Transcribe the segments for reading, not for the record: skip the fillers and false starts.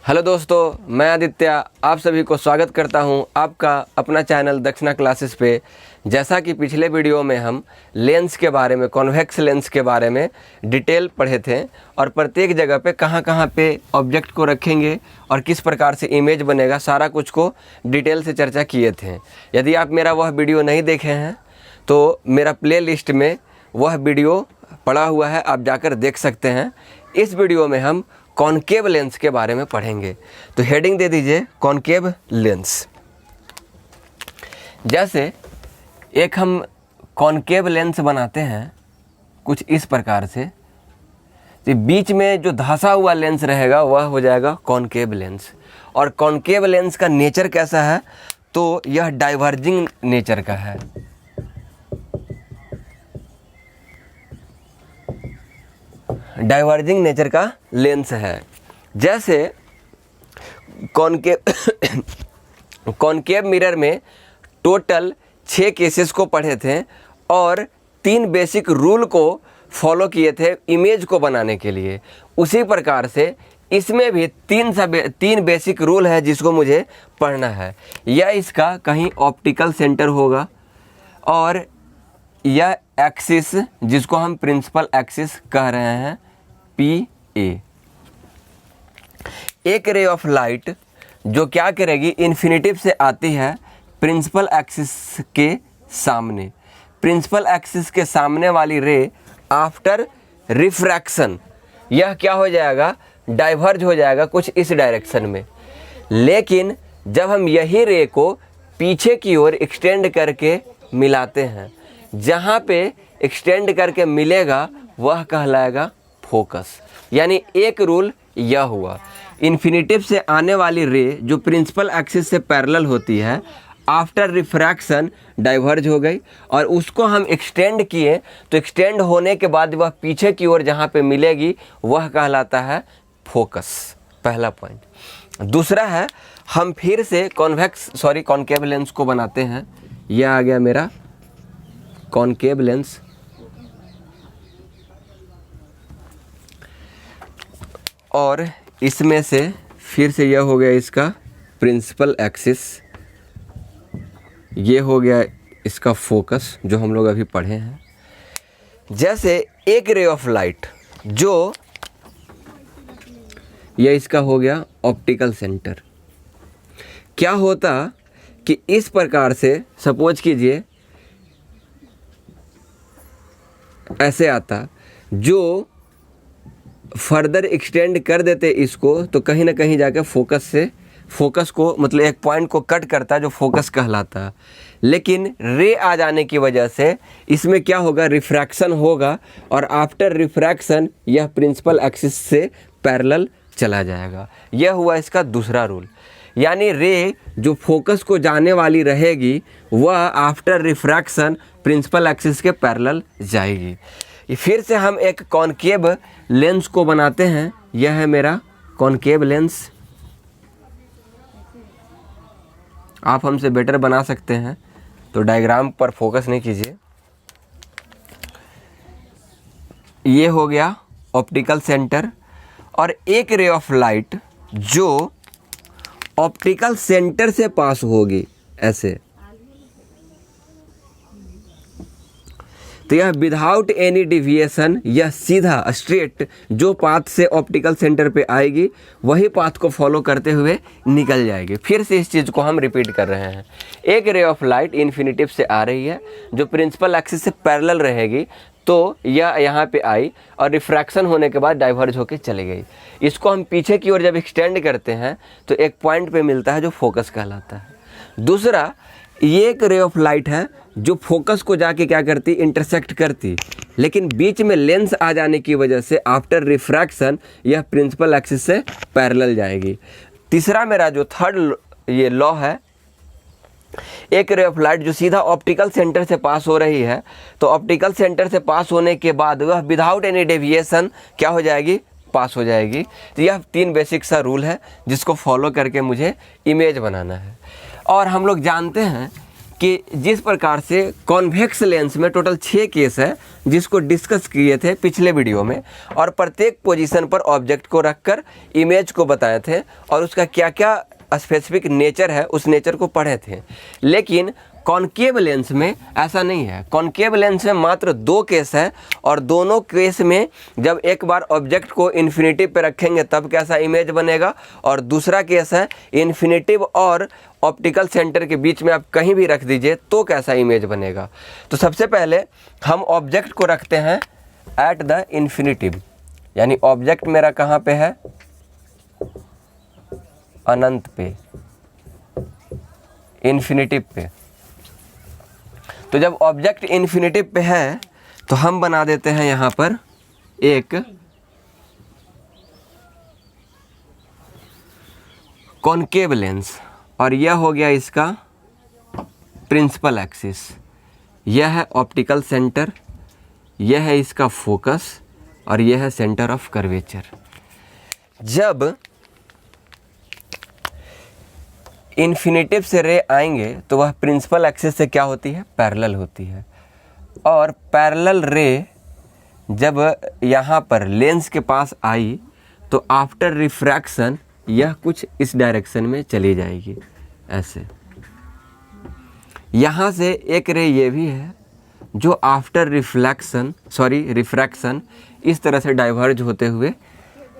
Hello दोस्तों, मैं आदित्य आप सभी को स्वागत करता हूं आपका अपना चैनल दक्षिणा क्लासेस पे। जैसा कि पिछले वीडियो में हम लेंस के बारे में, कॉन्वेक्स लेंस के बारे में डिटेल पढ़े थे और प्रत्येक जगह पे कहां पे ऑब्जेक्ट को रखेंगे और किस प्रकार से इमेज बनेगा, सारा कुछ को डिटेल से चर्चा किए थे। यदि आप मेरा वह वीडियो नहीं देखे हैं तो मेरा प्ले लिस्ट में वह वीडियो पड़ा हुआ है, आप जाकर देख सकते हैं। इस वीडियो में हम कॉनकेव लेंस के बारे में पढ़ेंगे। तो हेडिंग दे दीजिए कॉनकेव लेंस। जैसे एक हम कॉनकेव लेंस बनाते हैं कुछ इस प्रकार से, तो बीच में जो धंसा हुआ लेंस रहेगा वह हो जाएगा कॉनकेव लेंस। और कॉनकेव लेंस का नेचर कैसा है, तो यह डाइवर्जिंग नेचर का है। डाइवर्जिंग नेचर का लेंस है। जैसे कॉनकेव मिरर में टोटल 6 केसेस को पढ़े थे और 3 बेसिक रूल को फॉलो किए थे इमेज को बनाने के लिए। उसी प्रकार से इसमें भी 3 बेसिक रूल है जिसको मुझे पढ़ना है। यह इसका कहीं ऑप्टिकल सेंटर होगा और यह एक्सिस जिसको हम प्रिंसिपल एक्सिस कह रहे हैं PA। एक रे ऑफ लाइट जो क्या करेगी, इन्फिनिटिव से आती है प्रिंसिपल एक्सिस के सामने। प्रिंसिपल एक्सिस के सामने वाली रे आफ्टर रिफ्रैक्शन यह क्या हो जाएगा, डाइवर्ज हो जाएगा कुछ इस डायरेक्शन में। लेकिन जब हम यही रे को पीछे की ओर एक्सटेंड करके मिलाते हैं, जहाँ पे एक्सटेंड करके मिलेगा वह कहलाएगा फोकस। यानी एक रूल यह हुआ, इन्फिनिटिव से आने वाली रे जो प्रिंसिपल एक्सिस से पैरेलल होती है, आफ्टर रिफ्रैक्शन डाइवर्ज हो गई और उसको हम एक्सटेंड किए, तो एक्सटेंड होने के बाद वह पीछे की ओर जहाँ पे मिलेगी वह कहलाता है फोकस। पहला पॉइंट। दूसरा है, हम फिर से कॉनकेव लेंस को बनाते हैं। यह आ गया मेरा कॉनकेव लेंस। और इसमें से फिर से यह हो गया इसका प्रिंसिपल एक्सिस, ये हो गया इसका फोकस जो हम लोग अभी पढ़े हैं। जैसे एक रे ऑफ लाइट जो यह इसका हो गया ऑप्टिकल सेंटर। क्या होता कि इस प्रकार से सपोज कीजिए ऐसे आता, जो फर्दर एक्सटेंड कर देते इसको तो कहीं ना कहीं जाकर फोकस को मतलब एक पॉइंट को कट करता जो फोकस कहलाता। लेकिन रे आ जाने की वजह से इसमें क्या होगा, रिफ्रैक्शन होगा और आफ्टर रिफ्रैक्शन यह प्रिंसिपल एक्सिस से पैरेलल चला जाएगा। यह हुआ इसका दूसरा रूल। यानी रे जो फोकस को जाने वाली रहेगी वह आफ्टर रिफ्रैक्शन प्रिंसिपल एक्सिस के पैरेलल जाएगी। फिर से हम एक कॉनकेव लेंस को बनाते हैं। यह है मेरा कॉनकेव लेंस। आप हमसे बेटर बना सकते हैं तो डायग्राम पर फोकस नहीं कीजिए। ये हो गया ऑप्टिकल सेंटर और एक रे ऑफ लाइट जो ऑप्टिकल सेंटर से पास होगी ऐसे, तो यह विदाउट एनी डिविएशन, यह सीधा स्ट्रेट जो पाथ से ऑप्टिकल सेंटर पे आएगी वही पाथ को फॉलो करते हुए निकल जाएगी। फिर से इस चीज़ को हम रिपीट कर रहे हैं। एक रे ऑफ लाइट इन्फिनिटिव से आ रही है जो प्रिंसिपल एक्सिस से पैरेलल रहेगी, तो यह यहाँ पे आई और रिफ्रैक्शन होने के बाद डाइवर्ज होकर चली गई। इसको हम पीछे की ओर जब एक्सटेंड करते हैं तो एक पॉइंट पे मिलता है जो फोकस कहलाता है। दूसरा, ये एक रे ऑफ लाइट है जो फोकस को जाके क्या करती, इंटरसेक्ट करती, लेकिन बीच में लेंस आ जाने की वजह से आफ्टर रिफ्रैक्शन यह प्रिंसिपल एक्सिस से पैरेलल जाएगी। तीसरा मेरा जो थर्ड ये लॉ है, एक रे ऑफ लाइट जो सीधा ऑप्टिकल सेंटर से पास हो रही है, तो ऑप्टिकल सेंटर से पास होने के बाद वह विदाउट एनी डेविएशन क्या हो जाएगी, पास हो जाएगी। तो यह 3 बेसिक सा रूल है जिसको फॉलो करके मुझे इमेज बनाना है। और हम लोग जानते हैं कि जिस प्रकार से कॉन्वेक्स लेंस में टोटल 6 केस है जिसको डिस्कस किए थे पिछले वीडियो में, और प्रत्येक पोजीशन पर ऑब्जेक्ट को रखकर इमेज को बताए थे और उसका क्या क्या स्पेसिफिक नेचर है उस नेचर को पढ़े थे। लेकिन कॉनकेव लेंस में ऐसा नहीं है। कॉनकेव लेंस में मात्र 2 केस है और दोनों केस में जब एक बार ऑब्जेक्ट को इन्फिनिटिव पे रखेंगे तब कैसा इमेज बनेगा, और दूसरा केस है इन्फिनिटिव और ऑप्टिकल सेंटर के बीच में आप कहीं भी रख दीजिए तो कैसा इमेज बनेगा। तो सबसे पहले हम ऑब्जेक्ट को रखते हैं एट द इन्फिनिटिव, यानी ऑब्जेक्ट मेरा कहाँ पे है, अनंत पे, इन्फिनिटिव पे। तो जब ऑब्जेक्ट इन्फिनिटिव पे है तो हम बना देते हैं यहाँ पर एक कॉनकेव लेंस, और यह हो गया इसका प्रिंसिपल एक्सिस, यह है ऑप्टिकल सेंटर, यह है इसका फोकस और यह है सेंटर ऑफ कर्वेचर। जब इन्फिनिटिव से रे आएंगे तो वह प्रिंसिपल एक्सिस से क्या होती है, पैरेलल होती है, और पैरेलल रे जब यहाँ पर लेंस के पास आई तो आफ्टर रिफ्रैक्शन यह कुछ इस डायरेक्शन में चली जाएगी ऐसे। यहाँ से एक रे ये भी है जो आफ्टर रिफ्रैक्शन इस तरह से डाइवर्ज होते हुए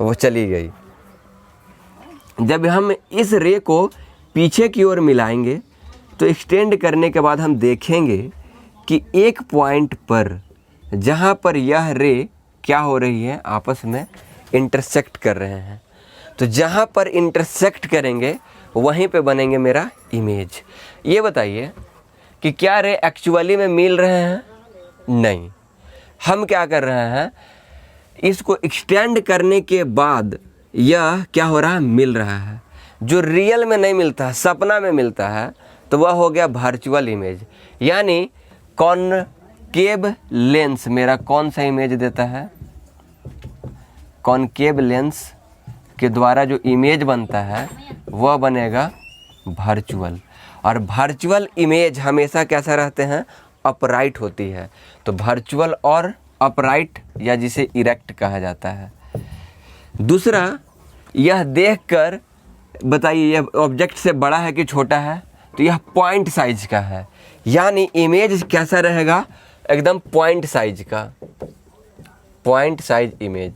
वो चली गई। जब हम इस रे को पीछे की ओर मिलाएंगे तो एक्सटेंड करने के बाद हम देखेंगे कि एक पॉइंट पर जहाँ पर यह रे क्या हो रही है, आपस में इंटरसेक्ट कर रहे हैं, तो जहाँ पर इंटरसेक्ट करेंगे वहीं पे बनेंगे मेरा इमेज। ये बताइए कि क्या रे एक्चुअली में मिल रहे हैं? नहीं। हम क्या कर रहे हैं, इसको एक्सटेंड करने के बाद यह क्या हो रहा है, मिल रहा है। जो रियल में नहीं मिलता है, सपना में मिलता है, तो वह हो गया वर्चुअल इमेज। यानी कॉनकेव लेंस मेरा कौन सा इमेज देता है, कॉनकेव लेंस के द्वारा जो इमेज बनता है वह बनेगा वर्चुअल, और वर्चुअल इमेज हमेशा कैसा रहते हैं, अपराइट होती है। तो वर्चुअल और अपराइट या जिसे इरेक्ट कहा जाता है। दूसरा, यह देखकर बताइए यह ऑब्जेक्ट से बड़ा है कि छोटा है, तो यह पॉइंट साइज का है, यानी इमेज कैसा रहेगा, एकदम पॉइंट साइज का, पॉइंट साइज इमेज,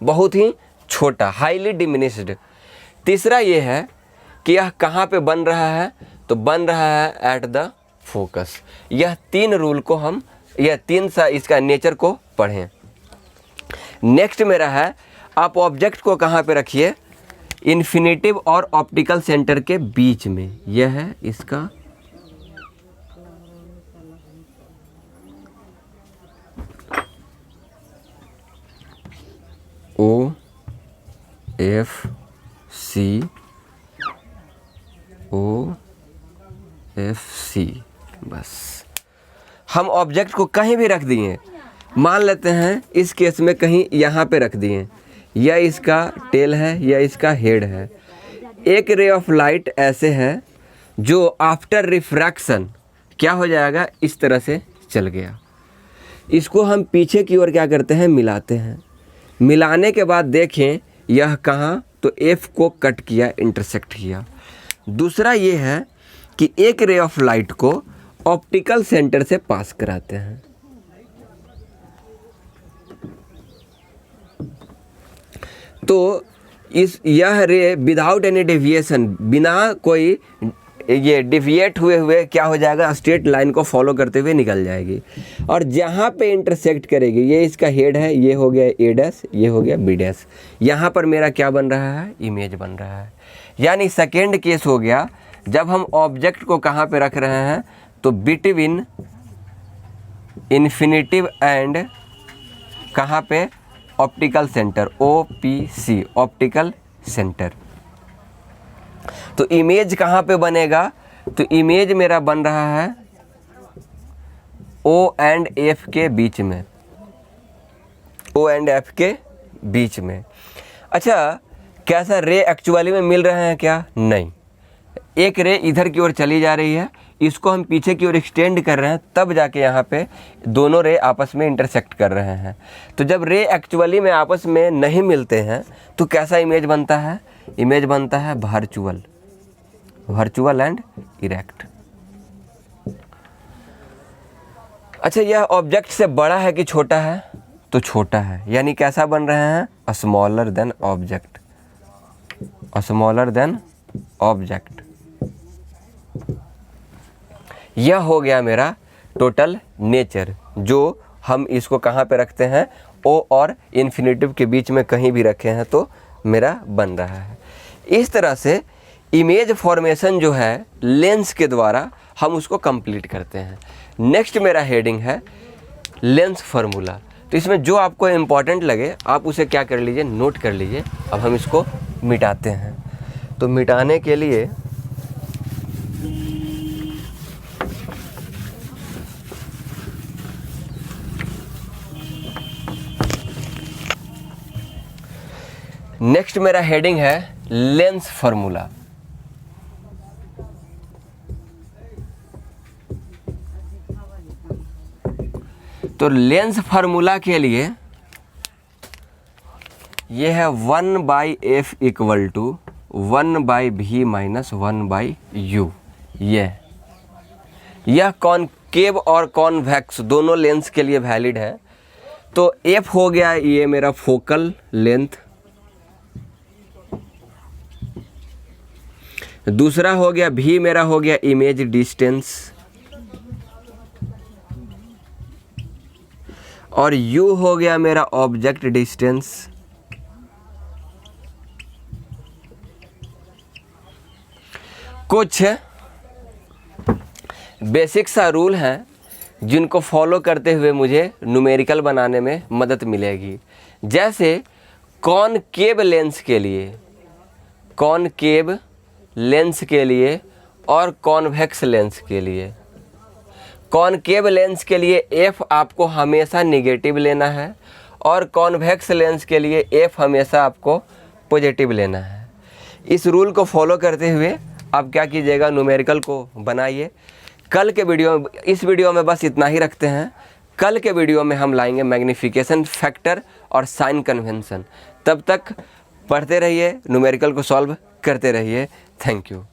बहुत ही छोटा, हाईली डिमिनिश्ड। तीसरा ये है कि यह कहाँ पे बन रहा है, तो बन रहा है एट द फोकस। यह 3 रूल को हम, यह 3 सा इसका नेचर को पढ़ें। नेक्स्ट मेरा है, आप ऑब्जेक्ट को कहाँ पे रखिए, इन्फिनिटिव और ऑप्टिकल सेंटर के बीच में। यह है इसका OFC, बस। हम ऑब्जेक्ट को कहीं भी रख दिए, मान लेते हैं इस केस में कहीं यहाँ पे रख दिए, या इसका टेल है या इसका हेड है। एक रे ऑफ लाइट ऐसे है जो आफ्टर रिफ्रैक्शन क्या हो जाएगा, इस तरह से चल गया। इसको हम पीछे की ओर क्या करते हैं, मिलाते हैं। मिलाने के बाद देखें यह कहाँ, तो F को कट किया, इंटरसेक्ट किया। दूसरा ये है कि एक रे ऑफ लाइट को ऑप्टिकल सेंटर से पास कराते हैं। तो यह रे विदाउट एनी डेविएशन, बिना कोई ये डिविएट हुए क्या हो जाएगा, स्ट्रेट लाइन को फॉलो करते हुए निकल जाएगी। और जहाँ पे इंटरसेक्ट करेगी, ये इसका हेड है, ये हो गया A', ये हो गया B', यहाँ पर मेरा क्या बन रहा है, इमेज बन रहा है। यानी सेकेंड केस हो गया, जब हम ऑब्जेक्ट को कहाँ पे रख रहे हैं, तो बिटवीन इन्फिनिटिव एंड कहाँ पे, optical centre, OPC, optical centre. तो इमेज कहाँ पे बनेगा, तो इमेज मेरा बन रहा है O एंड F के बीच में, O एंड F के बीच में। अच्छा, कैसा रे एक्चुअली में मिल रहे हैं क्या, नहीं। एक रे इधर की ओर चली जा रही है, इसको हम पीछे की ओर एक्सटेंड कर रहे हैं, तब जाके यहाँ पे दोनों रे आपस में इंटरसेक्ट कर रहे हैं। तो जब रे एक्चुअली में आपस में नहीं मिलते हैं तो कैसा इमेज बनता है? इमेज बनता है वर्चुअल एंड इरेक्ट। अच्छा, यह ऑब्जेक्ट से बड़ा है कि छोटा है? तो छोटा है, यानी कैसा बन रहे हैं? Smaller than object, smaller than object. यह हो गया मेरा टोटल नेचर, जो हम इसको कहाँ पे रखते हैं? ओ और इन्फिनेटिव के बीच में कहीं भी रखे हैं तो मेरा बन रहा है। इस तरह से इमेज फॉर्मेशन जो है लेंस के द्वारा हम उसको कंप्लीट करते हैं। नेक्स्ट मेरा हेडिंग है लेंस फार्मूला। तो इसमें जो आपको इम्पॉर्टेंट लगे आप उसे क्या कर लीजिए, नोट कर लीजिए। अब हम इसको मिटाते हैं। तो मिटाने के लिए नेक्स्ट मेरा हेडिंग है लेंस फार्मूला। तो लेंस फार्मूला के लिए ये है 1/f equal to 1/v minus 1/u। यह कॉनकेव और कॉन्वेक्स दोनों लेंस के लिए वैलिड है। तो f हो गया ये मेरा फोकल लेंथ, दूसरा हो गया v मेरा हो गया इमेज डिस्टेंस, और u हो गया मेरा ऑब्जेक्ट डिस्टेंस। कुछ बेसिक सा रूल हैं जिनको फॉलो करते हुए मुझे न्यूमेरिकल बनाने में मदद मिलेगी। जैसे कॉनकेव लेंस के लिए और कॉन्वेक्स लेंस के लिए। कॉनकेव लेंस के लिए f आपको हमेशा निगेटिव लेना है और कॉन्वेक्स लेंस के लिए f हमेशा आपको पॉजिटिव लेना है। इस रूल को फॉलो करते हुए आप क्या कीजिएगा, न्यूमेरिकल को बनाइए। इस वीडियो में बस इतना ही रखते हैं। कल के वीडियो में हम लाएंगे मैग्नीफिकेशन फैक्टर और साइन कन्वेंशन। तब तक पढ़ते रहिए, न्यूमेरिकल को सॉल्व करते रहिए। Thank you.